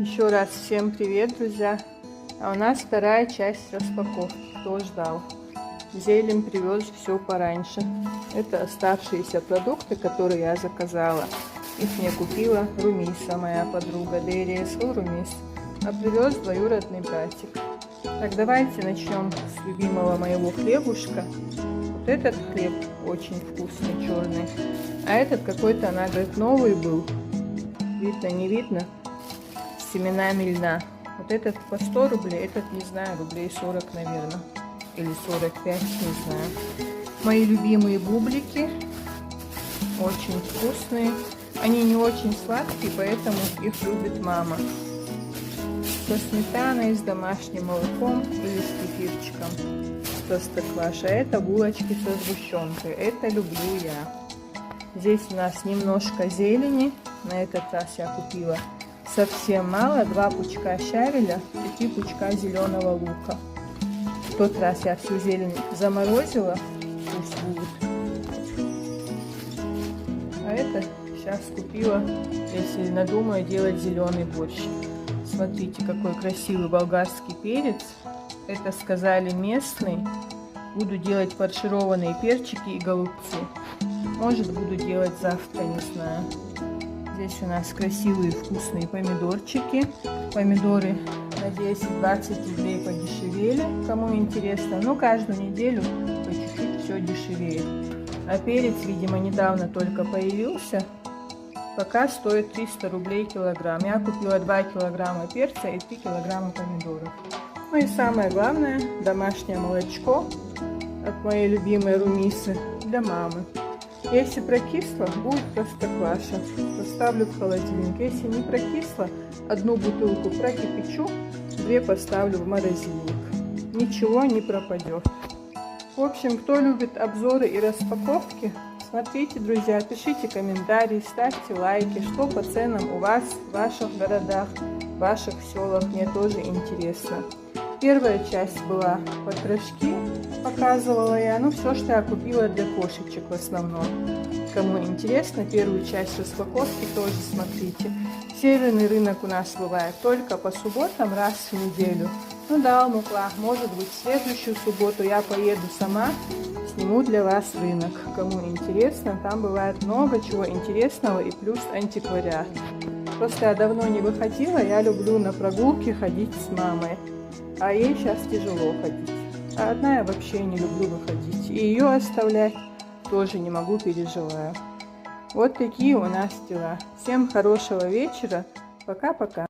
Еще раз всем привет, друзья! А у нас вторая часть распаковки. Кто ждал? Зелень привез все пораньше. Это оставшиеся продукты, которые я заказала. Их мне купила Румиса, моя подруга, DRSL Румис. А привез двоюродный братик. Так, давайте начнем с любимого моего хлебушка. Вот этот хлеб очень вкусный, черный. А этот какой-то, она говорит, новый был. Видно, не видно? С семенами льна. Вот этот по 100 рублей, этот, не знаю, рублей 40, наверное. Или 45, не знаю. Мои любимые бублики. Очень вкусные. Они не очень сладкие, поэтому их любит мама. Со сметаной, с домашним молоком или с кефирчиком. Простокваша. Это булочки со сгущенкой. Это люблю я. Здесь у нас немножко зелени. На этот раз я купила совсем мало. 2 пучка щавеля и 3 пучка зеленого лука. В тот раз я всю зелень заморозила. Пусть будет. А это сейчас купила, если надумаю делать зеленый борщ. Смотрите, какой красивый болгарский перец. Это сказали местный. Буду делать фаршированные перчики и голубцы. Может, буду делать завтра, не знаю. Здесь у нас красивые вкусные помидорчики. Помидоры на 10-20 рублей подешевели, кому интересно. Но каждую неделю по чуть-чуть все дешевеет. А перец, видимо, недавно только появился. Пока стоит 300 рублей килограмм. Я купила 2 килограмма перца и 3 килограмма помидоров. Ну и самое главное, домашнее молочко от моей любимой Румисы для мамы. Если прокисло, будет простокваша. Поставлю в холодильник. Если не прокисло, 1 бутылку прокипячу, 2 поставлю в морозильник. Ничего не пропадет. В общем, кто любит обзоры и распаковки, смотрите, друзья, пишите комментарии, ставьте лайки, что по ценам у вас, в ваших городах, в ваших селах. Мне тоже интересно. Первая часть была потрошки, показывала я, ну все, что я купила для кошечек в основном. Кому интересно, первую часть распаковки тоже смотрите. Северный рынок у нас бывает только по субботам, раз в неделю. Ну да, Мукла, может быть, в следующую субботу я поеду сама, сниму для вас рынок. Кому интересно, там бывает много чего интересного и плюс антиквариат. Просто я давно не выходила, я люблю на прогулки ходить с мамой. А ей сейчас тяжело ходить. А одна я вообще не люблю выходить. И ее оставлять тоже не могу, переживаю. Вот такие у нас дела. Всем хорошего вечера. Пока-пока.